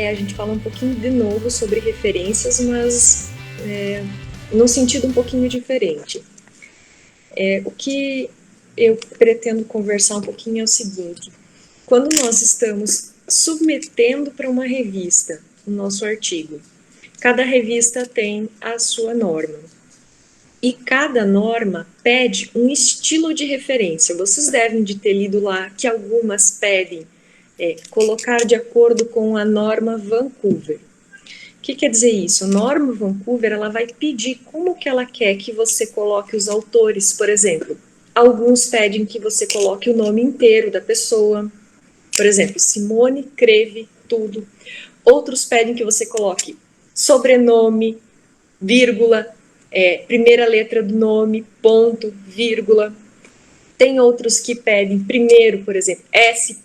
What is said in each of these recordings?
a gente fala um pouquinho de novo sobre referências, mas num sentido um pouquinho diferente. O que eu pretendo conversar um pouquinho é o seguinte: quando nós estamos submetendo para uma revista o nosso artigo, cada revista tem a sua norma. E cada norma pede um estilo de referência. Vocês devem de ter lido lá que algumas pedem colocar de acordo com a norma Vancouver. O que quer dizer isso? A norma Vancouver ela vai pedir como que ela quer que você coloque os autores, por exemplo. Alguns pedem que você coloque o nome inteiro da pessoa, por exemplo, Simone Creve tudo. Outros pedem que você coloque sobrenome, vírgula, primeira letra do nome, ponto, vírgula. Tem outros que pedem primeiro, por exemplo, S.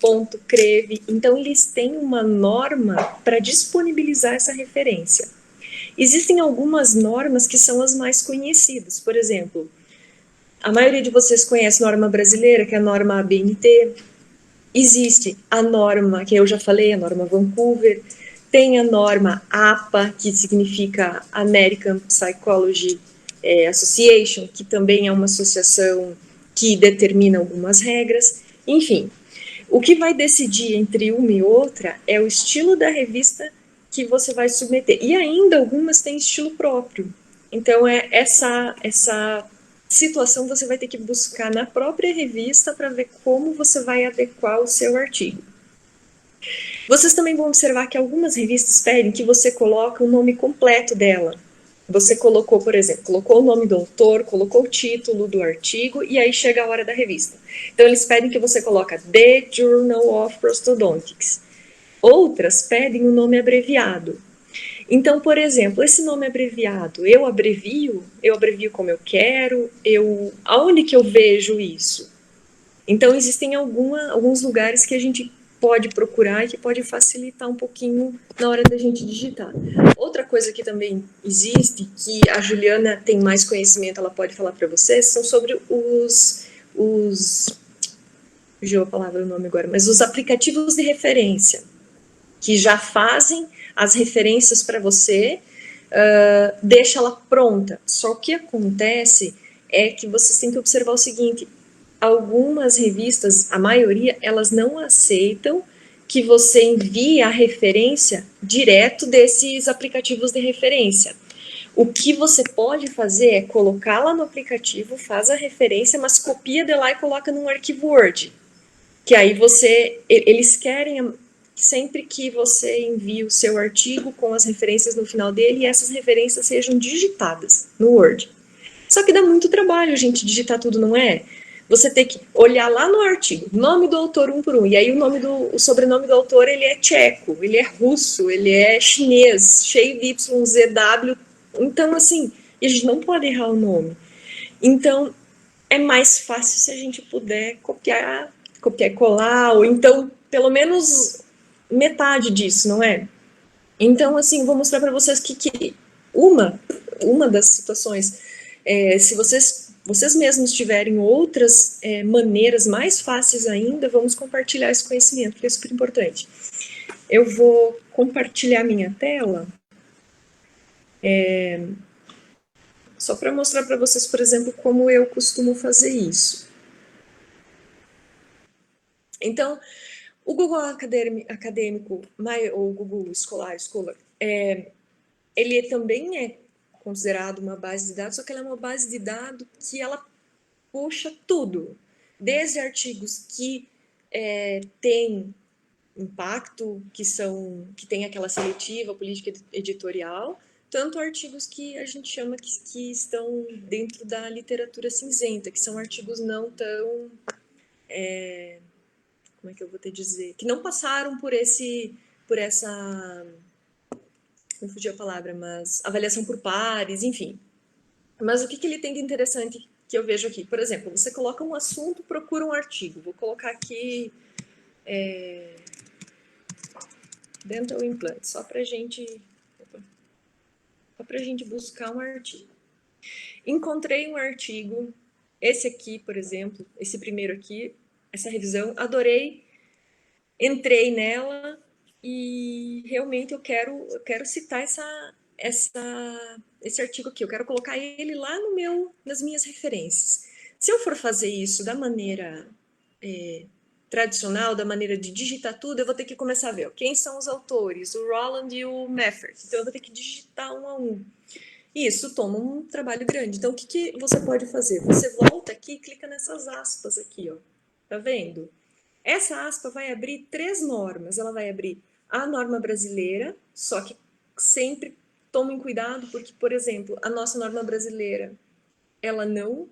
Creve. Então, eles têm uma norma para disponibilizar essa referência. Existem algumas normas que são as mais conhecidas. Por exemplo, a maioria de vocês conhece a norma brasileira, que é a norma ABNT. Existe a norma, que eu já falei, a norma Vancouver. Tem a norma APA, que significa American Psychology Association, que também é uma associação que determina algumas regras. Enfim, o que vai decidir entre uma e outra é o estilo da revista que você vai submeter. E ainda algumas têm estilo próprio. Então, essa situação você vai ter que buscar na própria revista para ver como você vai adequar o seu artigo. Vocês também vão observar que algumas revistas pedem que você coloque o nome completo dela. Você colocou, por exemplo, colocou o nome do autor, colocou o título do artigo e aí chega a hora da revista. Então eles pedem que você coloque The Journal of Prosthodontics. Outras pedem o nome abreviado. Então, por exemplo, esse nome abreviado, eu abrevio como eu quero, aonde que eu vejo isso? Então, existem alguns lugares que a gente pode procurar e que pode facilitar um pouquinho na hora da gente digitar. Outra coisa que também existe, que a Juliana tem mais conhecimento, ela pode falar para vocês, são sobre fugiu a palavra, o nome agora, mas os aplicativos de referência, que já fazem as referências para você, deixa ela pronta. Só que acontece é que vocês têm que observar o seguinte: algumas revistas, a maioria, elas não aceitam que você envie a referência direto desses aplicativos de referência. O que você pode fazer é colocar lá no aplicativo, faz a referência, mas copia de lá e coloca num arquivo Word. Que aí eles querem sempre que você envie o seu artigo com as referências no final dele e essas referências sejam digitadas no Word. Só que dá muito trabalho a gente digitar tudo, não é? Você tem que olhar lá no artigo, nome do autor um por um, e aí o sobrenome do autor ele é tcheco, ele é russo, ele é chinês, cheio de YZW, então assim, a gente não pode errar o nome. Então, é mais fácil se a gente puder copiar e colar, ou então, pelo menos metade disso, não é? Então, assim, vou mostrar para vocês que uma das situações, se vocês mesmos tiverem outras maneiras mais fáceis ainda, vamos compartilhar esse conhecimento, que é super importante. Eu vou compartilhar minha tela, só para mostrar para vocês, por exemplo, como eu costumo fazer isso. Então, o Google Acadêmico, ou Google Scholar, ele também é considerado uma base de dados, só que ela é uma base de dados que ela puxa tudo, desde artigos que têm impacto, que tem aquela seletiva, política editorial, tanto artigos que a gente chama que estão dentro da literatura cinzenta, que são artigos não tão como é que eu vou te dizer, que não passaram por essa, não fugiu a palavra, mas avaliação por pares, enfim. Mas o que ele tem de interessante que eu vejo aqui? Por exemplo, você coloca um assunto, procura um artigo. Vou colocar aqui dental implant, só para gente buscar um artigo. Encontrei um artigo, esse aqui, por exemplo, esse primeiro aqui, essa revisão, adorei, entrei nela, e realmente eu quero citar esse artigo aqui, eu quero colocar ele lá nas minhas referências. Se eu for fazer isso da maneira tradicional, da maneira de digitar tudo, eu vou ter que começar a ver quem são os autores, o Roland e o Meffert. Então eu vou ter que digitar um a um. E isso toma um trabalho grande. Então o que você pode fazer? Você volta aqui e clica nessas aspas aqui, ó. Tá vendo? Essa aspa vai abrir 3 normas. Ela vai abrir a norma brasileira, só que sempre tomem cuidado, porque, por exemplo, a nossa norma brasileira, ela não.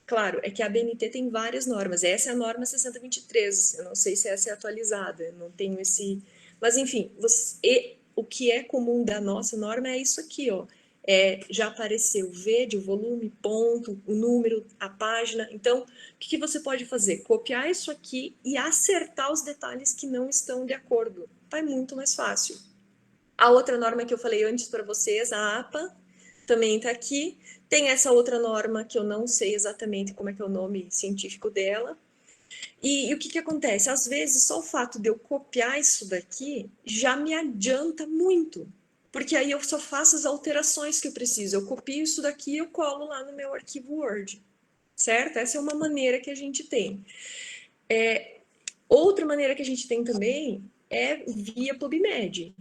Claro, é que a ABNT tem várias normas. Essa é a norma 6023. Eu não sei se essa é atualizada, eu não tenho esse. Mas, enfim, o que é comum da nossa norma é isso aqui, ó. Já apareceu o volume, ponto, o número, a página. Então, o que você pode fazer? Copiar isso aqui e acertar os detalhes que não estão de acordo. Vai muito mais fácil. A outra norma que eu falei antes para vocês, a APA, também está aqui. Tem essa outra norma que eu não sei exatamente como é que é o nome científico dela. E o que acontece? Às vezes, só o fato de eu copiar isso daqui já me adianta muito. Porque aí eu só faço as alterações que eu preciso. Eu copio isso daqui e eu colo lá no meu arquivo Word. Certo? Essa é uma maneira que a gente tem. Outra maneira que a gente tem também é via PubMed.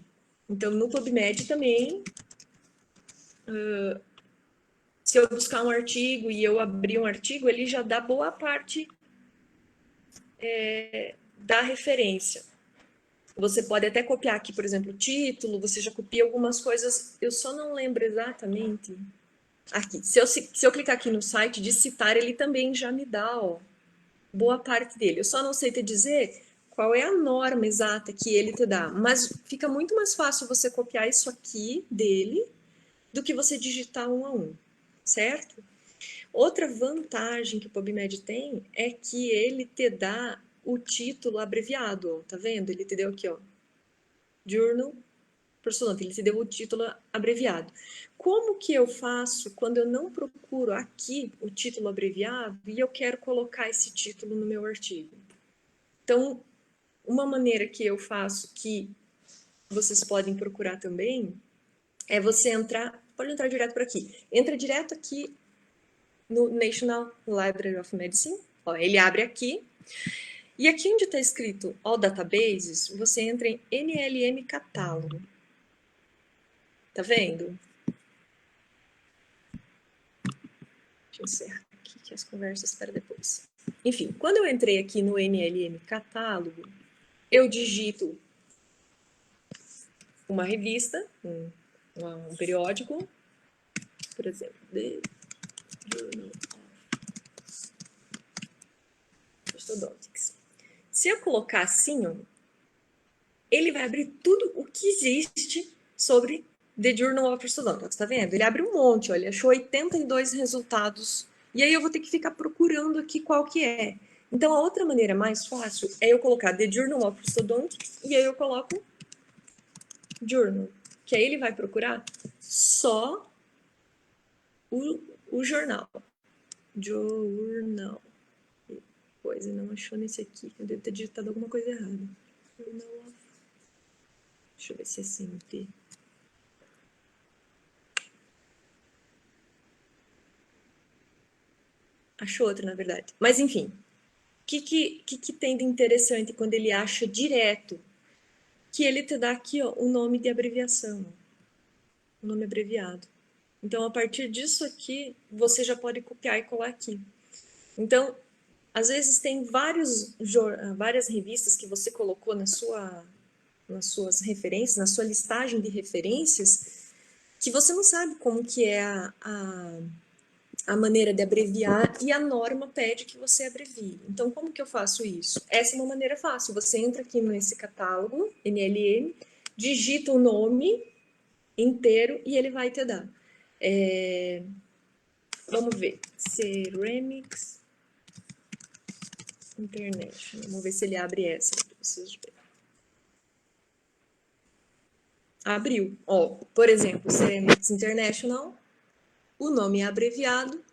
Então, no PubMed também, se eu buscar um artigo e eu abrir um artigo, ele já dá boa parte da referência. Você pode até copiar aqui, por exemplo, o título, você já copia algumas coisas, eu só não lembro exatamente. Aqui, se eu clicar aqui no site de citar, ele também já me dá, ó, boa parte dele. Eu só não sei te dizer qual é a norma exata que ele te dá, mas fica muito mais fácil você copiar isso aqui dele do que você digitar um a um, certo? Outra vantagem que o PubMed tem é que ele te dá o título abreviado, ó, tá vendo? Ele te deu aqui, ó, Journal Personal, ele te deu o título abreviado. Como que eu faço quando eu não procuro aqui o título abreviado e eu quero colocar esse título no meu artigo? Então, uma maneira que eu faço que vocês podem procurar também é você entrar, pode entrar direto por aqui. Entra direto aqui no National Library of Medicine. Ó, ele abre aqui. E aqui onde está escrito All Databases, você entra em NLM Catálogo. Tá vendo? Deixa eu encerrar aqui que as conversas para depois. Enfim, quando eu entrei aqui no NLM Catálogo, eu digito uma revista, um periódico, por exemplo, The Journal of Orthodontics. Se eu colocar assim, ó, ele vai abrir tudo o que existe sobre The Journal of Orthodontics, tá vendo? Ele abre um monte, olha, achou 82 resultados. E aí eu vou ter que ficar procurando aqui qual que é. Então, a outra maneira mais fácil é eu colocar The Journal of Orthodontics e aí eu coloco Journal, que aí ele vai procurar só o jornal. Journal. Coisa, não achou nesse aqui. Eu devo ter digitado alguma coisa errada. Journal of... Deixa eu ver se é CMT. Achou outra, na verdade. Mas, enfim. O que tem de interessante quando ele acha direto? Que ele te dá aqui, ó, o nome de abreviação. O nome abreviado. Então, a partir disso aqui, você já pode copiar e colar aqui. Então, às vezes tem várias revistas que você colocou nas suas referências, na sua listagem de referências, que você não sabe como que é a maneira de abreviar e a norma pede que você abrevie. Então, como que eu faço isso? Essa é uma maneira fácil. Você entra aqui nesse catálogo, NLM, digita o nome inteiro e ele vai te dar. Vamos ver. Ceramics International. Vamos ver se ele abre essa para vocês verem. Abriu. Ó, por exemplo, Ceramics International, o nome abreviado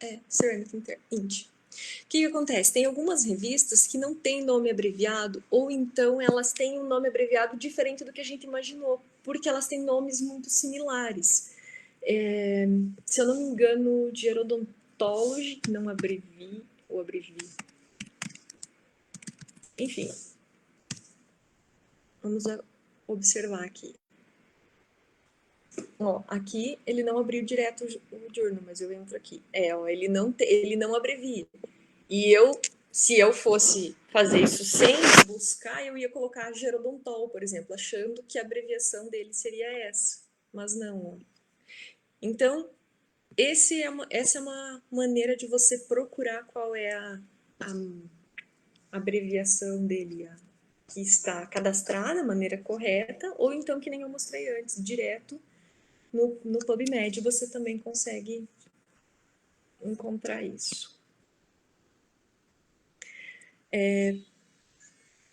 é Ceramic Int. O que acontece? Tem algumas revistas que não têm nome abreviado, ou então elas têm um nome abreviado diferente do que a gente imaginou, porque elas têm nomes muito similares. Se eu não me engano, Gerodontology não abrevi, ou abrevi. Enfim, vamos observar aqui. Ó, aqui ele não abriu direto o journal, mas eu entro aqui. Ó, ele não abrevia. E se eu fosse fazer isso sem buscar, eu ia colocar Gerodontol, por exemplo, achando que a abreviação dele seria essa. Mas não. Então, essa é uma maneira de você procurar qual é a abreviação dele, que está cadastrada, da maneira correta, ou então, que nem eu mostrei antes, direto no PubMed você também consegue encontrar isso.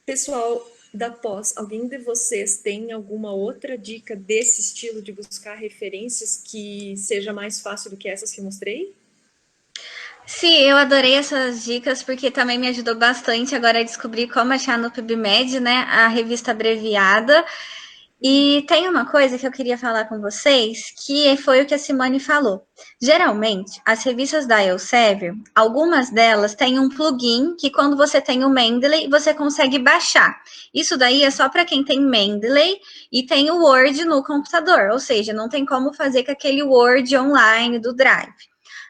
Pessoal da pós, alguém de vocês tem alguma outra dica desse estilo de buscar referências que seja mais fácil do que essas que mostrei? Sim, eu adorei essas dicas porque também me ajudou bastante agora a descobrir como achar no PubMed, né, a revista abreviada. E tem uma coisa que eu queria falar com vocês, que foi o que a Simone falou. Geralmente, as revistas da Elsevier, algumas delas têm um plugin que quando você tem o Mendeley, você consegue baixar. Isso daí é só para quem tem Mendeley e tem o Word no computador, ou seja, não tem como fazer com aquele Word online do Drive.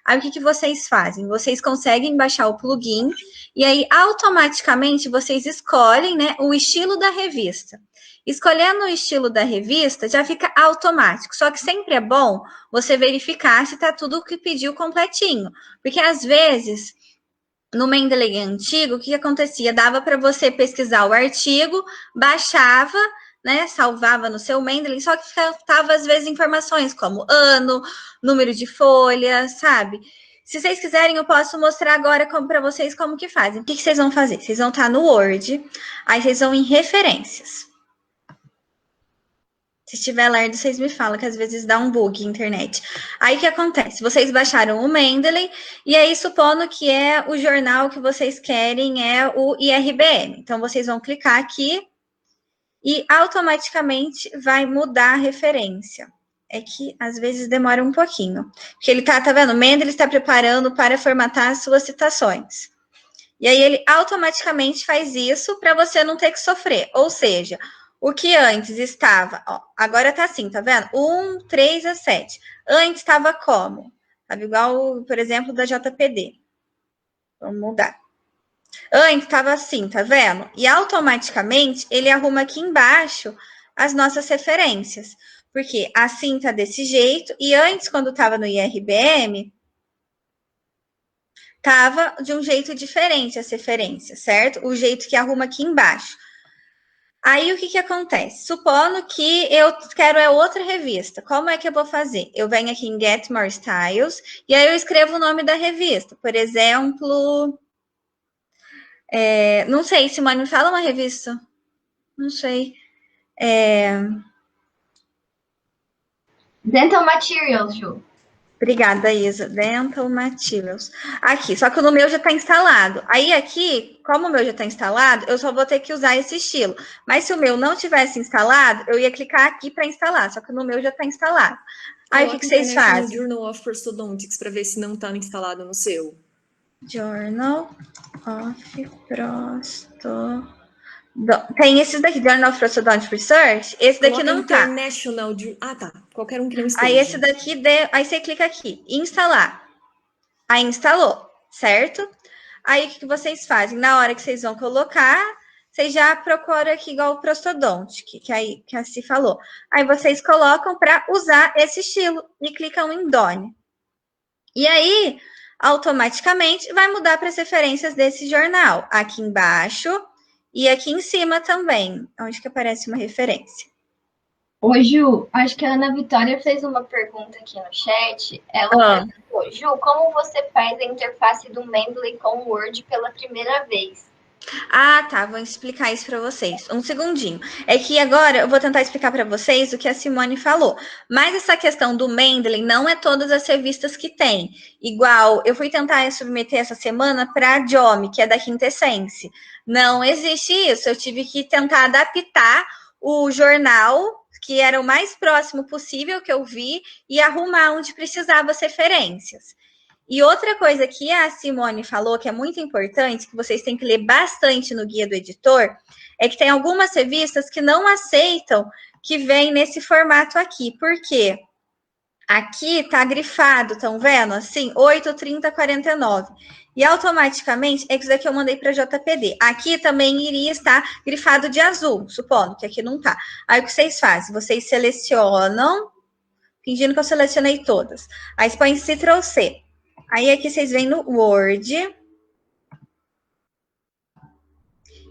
Aí o que vocês fazem? Vocês conseguem baixar o plugin e aí automaticamente vocês escolhem, né, o estilo da revista. Escolhendo o estilo da revista, já fica automático. Só que sempre é bom você verificar se está tudo o que pediu completinho. Porque às vezes, no Mendeley antigo, o que acontecia? Dava para você pesquisar o artigo, baixava, né, salvava no seu Mendeley, só que faltava às vezes informações como ano, número de folha, sabe? Se vocês quiserem, eu posso mostrar agora para vocês como que fazem. O que vocês vão fazer? Vocês vão estar no Word, aí vocês vão em referências. Se estiver lerdo, vocês me falam, que às vezes dá um bug na internet. Aí o que acontece? Vocês baixaram o Mendeley, e aí, supondo que é o jornal que vocês querem, é o IRBM. Então, vocês vão clicar aqui e automaticamente vai mudar a referência. É que às vezes demora um pouquinho. Porque ele tá vendo? O Mendeley está preparando para formatar as suas citações. E aí ele automaticamente faz isso para você não ter que sofrer. Ou seja, o que antes estava, ó, agora tá assim, tá vendo? 1, 3 a 7. Antes estava como? Estava igual, por exemplo, da JPD. Vamos mudar. Antes estava assim, tá vendo? E automaticamente ele arruma aqui embaixo as nossas referências. Porque assim tá desse jeito. E antes, quando estava no IRBM, tava de um jeito diferente as referências, certo? O jeito que arruma aqui embaixo. Aí o que acontece? Supondo que eu quero outra revista, como é que eu vou fazer? Eu venho aqui em Get More Styles e aí eu escrevo o nome da revista. Por exemplo, não sei, Simone, me fala uma revista. Não sei. Dental Materials, Ju. Obrigada, Isa. Dental Materials. Aqui, só que o meu já está instalado. Aí aqui, como o meu já está instalado, eu só vou ter que usar esse estilo. Mas se o meu não tivesse instalado, eu ia clicar aqui para instalar, só que no meu já está instalado. Aí o que vocês fazem? Journal of Prosthodontics para ver se não está instalado no seu. Journal of Prosthodontics. Tem esses daqui, Journal of Prosthodontic Research. Esse daqui não tá. International. Tá. Qualquer um que não esteja. Aí esse daqui, aí você clica aqui, instalar. Aí instalou, certo? Aí o que vocês fazem? Na hora que vocês vão colocar, vocês já procuram aqui igual o Prosthodontic, que a Si falou. Aí vocês colocam para usar esse estilo e clicam em Done. E aí, automaticamente, vai mudar para as referências desse jornal. Aqui embaixo e aqui em cima também, onde que aparece uma referência. Ô, Ju, acho que a Ana Vitória fez uma pergunta aqui no chat. Ela perguntou, Ju, como você faz a interface do Mendeley com o Word pela primeira vez? Ah, tá. Vou explicar isso para vocês. Um segundinho. É que agora eu vou tentar explicar para vocês o que a Simone falou. Mas essa questão do Mendeley não é todas as revistas que tem. Igual, eu fui tentar submeter essa semana para a Jome, que é da Quintessence. Não existe isso. Eu tive que tentar adaptar o jornal, que era o mais próximo possível que eu vi, e arrumar onde precisava as referências. E outra coisa que a Simone falou, que é muito importante, que vocês têm que ler bastante no guia do editor, é que tem algumas revistas que não aceitam que vem nesse formato aqui. Por quê? Aqui tá grifado, estão vendo? Assim, 8, 30, 49. E automaticamente, é que isso daqui eu mandei para JPD. Aqui também iria estar grifado de azul, supondo que aqui não tá. Aí o que vocês fazem? Vocês selecionam, fingindo que eu selecionei todas. Aí você põe Ctrl+C. Aí aqui vocês vêm no Word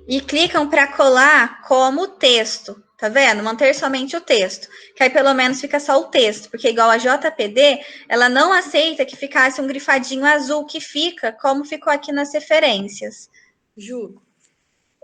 e clicam para colar como texto, tá vendo? Manter somente o texto, que aí pelo menos fica só o texto, porque igual a JPD, ela não aceita que ficasse um grifadinho azul que fica como ficou aqui nas referências. Ju,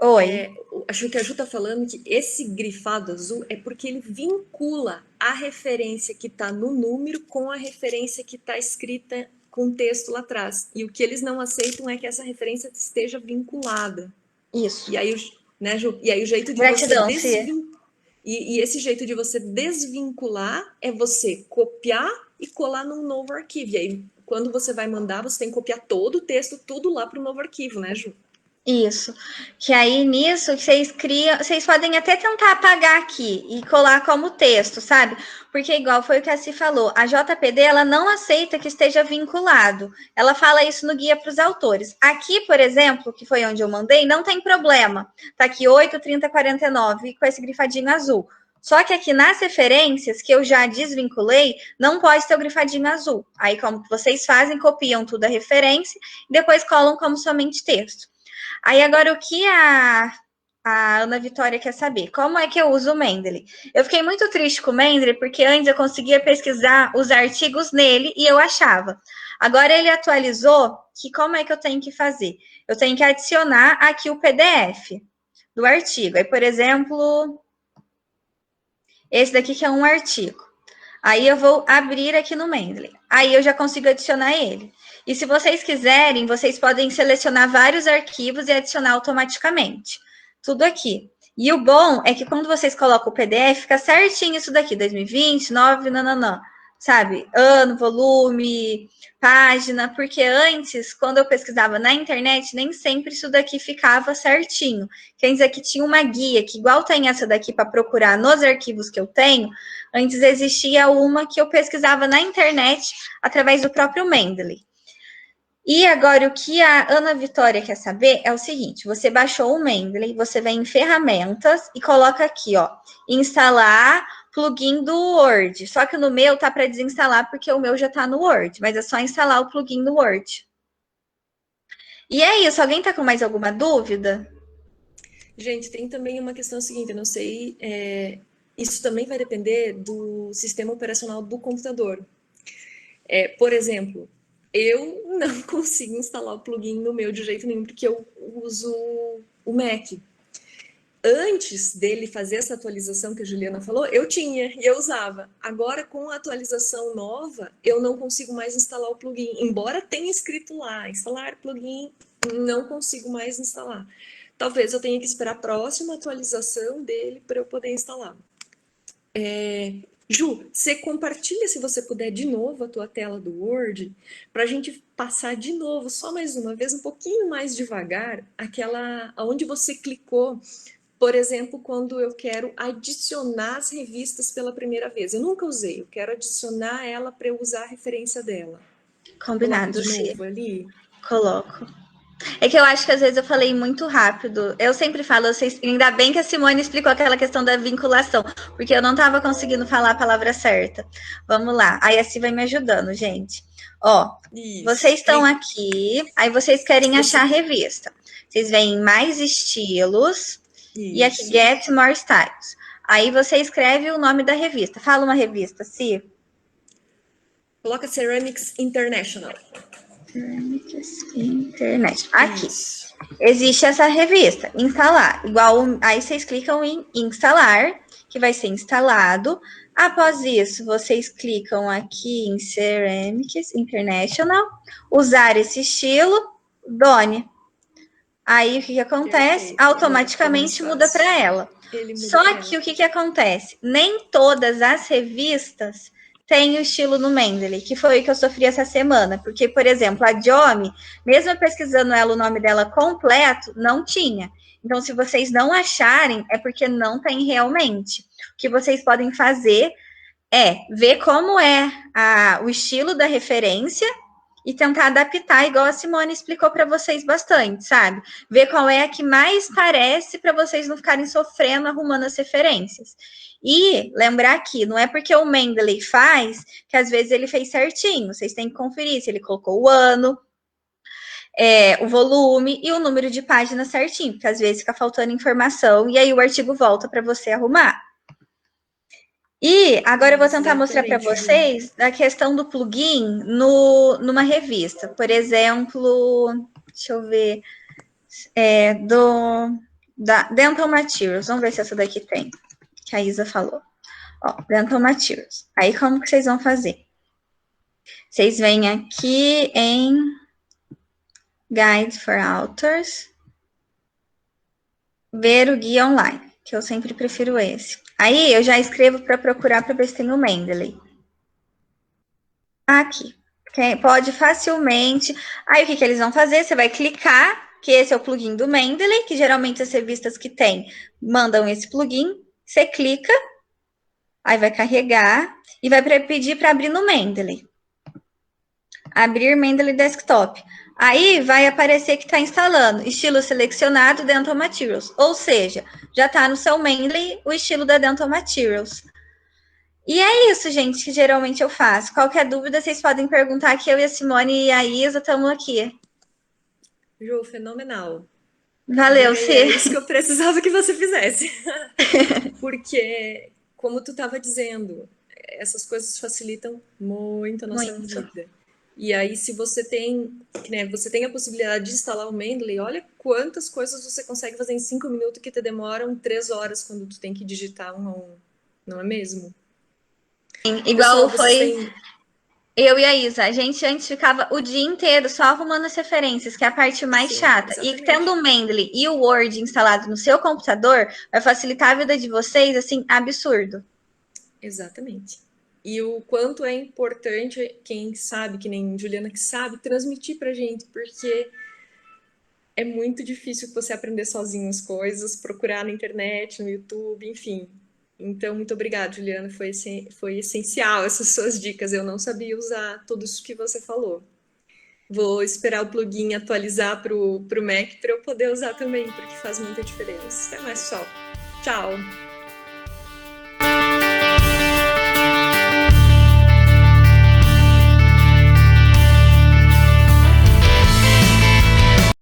Oi. acho que a Ju tá falando que esse grifado azul é porque ele vincula a referência que está no número com a referência que está escrita com texto lá atrás. E o que eles não aceitam é que essa referência esteja vinculada. Isso. E aí, né, Ju? E aí o jeito de Gratidão, você desvincular. E esse jeito de você desvincular é você copiar e colar num novo arquivo. E aí, quando você vai mandar, você tem que copiar todo o texto, tudo lá para o novo arquivo, né, Ju? Isso. Que aí nisso vocês criam, vocês podem até tentar apagar aqui e colar como texto, sabe? Porque igual foi o que a Ci falou, a JPD ela não aceita que esteja vinculado. Ela fala isso no guia para os autores. Aqui, por exemplo, que foi onde eu mandei, não tem problema. Tá aqui 8, 30, 49 com esse grifadinho azul. Só que aqui nas referências que eu já desvinculei, não pode ter o grifadinho azul. Aí como vocês fazem, copiam tudo a referência e depois colam como somente texto. Aí agora o que a Ana Vitória quer saber? Como é que eu uso o Mendeley? Eu fiquei muito triste com o Mendeley porque antes eu conseguia pesquisar os artigos nele e eu achava. Agora ele atualizou que como é que eu tenho que fazer? Eu tenho que adicionar aqui o PDF do artigo. Aí, por exemplo, esse daqui que é um artigo. Aí eu vou abrir aqui no Mendeley. Aí eu já consigo adicionar ele. E se vocês quiserem, vocês podem selecionar vários arquivos e adicionar automaticamente. Tudo aqui. E o bom é que quando vocês colocam o PDF, fica certinho isso daqui, 2020, 9, nananã. Sabe? Ano, volume, página, porque antes, quando eu pesquisava na internet, nem sempre isso daqui ficava certinho. Quer dizer que tinha uma guia, que igual tem essa daqui para procurar nos arquivos que eu tenho, antes existia uma que eu pesquisava na internet através do próprio Mendeley. E agora o que a Ana Vitória quer saber é o seguinte: você baixou o Mendeley, você vem em ferramentas e coloca aqui, ó, instalar plugin do Word. Só que no meu tá para desinstalar porque o meu já tá no Word, mas é só instalar o plugin do Word. E é isso, alguém tá com mais alguma dúvida? Gente, tem também uma questão seguinte, eu não sei, isso também vai depender do sistema operacional do computador. Por exemplo, eu não consigo instalar o plugin no meu de jeito nenhum, porque eu uso o Mac. Antes dele fazer essa atualização que a Juliana falou, eu tinha e eu usava. Agora, com a atualização nova, eu não consigo mais instalar o plugin. Embora tenha escrito lá, instalar plugin, não consigo mais instalar. Talvez eu tenha que esperar a próxima atualização dele para eu poder instalar. Ju, você compartilha, se você puder, de novo a tua tela do Word, para a gente passar de novo, só mais uma vez, um pouquinho mais devagar, aquela onde você clicou, por exemplo, quando eu quero adicionar as revistas pela primeira vez. Eu nunca usei, eu quero adicionar ela para eu usar a referência dela. Combinado, de sim. novo ali. Coloco. É que eu acho que às vezes eu falei muito rápido. Eu sempre falo, ainda bem que a Simone explicou aquela questão da vinculação, porque eu não estava conseguindo falar a palavra certa. Vamos lá. Aí a Si vai me ajudando, gente. Ó, Isso. vocês estão aqui, aí vocês querem achar a revista. Vocês veem mais estilos e aqui Get More Styles. Aí você escreve o nome da revista. Fala uma revista, Si. Coloca Ceramics International. Ceramics International. Aqui. existe essa revista, instalar. Aí vocês clicam em instalar, que vai ser instalado. Após isso, vocês clicam aqui em Ceramics International, usar esse estilo, Done. Aí o que acontece? Perfeito. Automaticamente muda para ela. Só que o que acontece? Nem todas as revistas têm o estilo no Mendeley, que foi o que eu sofri essa semana. Porque, por exemplo, a Jomi, mesmo pesquisando ela, o nome dela completo, não tinha. Então, se vocês não acharem, é porque não tem realmente. O que vocês podem fazer é ver como é o estilo da referência e tentar adaptar, igual a Simone explicou para vocês bastante, sabe? Ver qual é a que mais parece para vocês não ficarem sofrendo arrumando as referências. E lembrar que não é porque o Mendeley faz que às vezes ele fez certinho. Vocês têm que conferir se ele colocou o ano, o volume e o número de páginas certinho, porque às vezes fica faltando informação e aí o artigo volta para você arrumar. E agora eu vou tentar mostrar para vocês a questão do plugin numa revista. Por exemplo, deixa eu ver, da Dental Materials. Vamos ver se essa daqui tem, que a Isa falou. Ó, Dental Materials. Aí como que vocês vão fazer? Vocês vêm aqui em Guide for Authors, ver o guia online, que eu sempre prefiro esse. Aí eu já escrevo para procurar para ver se tem o Mendeley. Aqui. Pode facilmente. Aí o que eles vão fazer? Você vai clicar, que esse é o plugin do Mendeley, que geralmente as revistas que tem mandam esse plugin. Você clica, aí vai carregar e vai pedir para abrir no Mendeley. Abrir Mendeley Desktop. Aí vai aparecer que está instalando estilo selecionado Dental Materials. Ou seja, já está no seu Mendeley o estilo da Dental Materials. E é isso, gente, que geralmente eu faço. Qualquer dúvida, vocês podem perguntar, que eu e a Simone e a Isa estamos aqui. Ju, fenomenal. Valeu, Ci. É isso que eu precisava que você fizesse. Porque, como tu estava dizendo, essas coisas facilitam muito a nossa vida. E aí, se você tem, né, você tem a possibilidade de instalar o Mendeley, olha quantas coisas você consegue fazer em 5 minutos que te demoram 3 horas quando tu tem que digitar um a um. Não é mesmo? Sim, igual pessoal, foi eu e a Isa. A gente antes ficava o dia inteiro só arrumando as referências, que é a parte mais chata. Exatamente. E tendo o Mendeley e o Word instalado no seu computador, vai facilitar a vida de vocês, assim, absurdo. Exatamente. E o quanto é importante, quem sabe, que nem Juliana que sabe, transmitir pra gente, porque é muito difícil você aprender sozinho as coisas, procurar na internet, no YouTube, enfim. Então, muito obrigada, Juliana, foi essencial essas suas dicas, eu não sabia usar tudo isso que você falou. Vou esperar o plugin atualizar pro Mac para eu poder usar também, porque faz muita diferença. Até mais, pessoal. Tchau!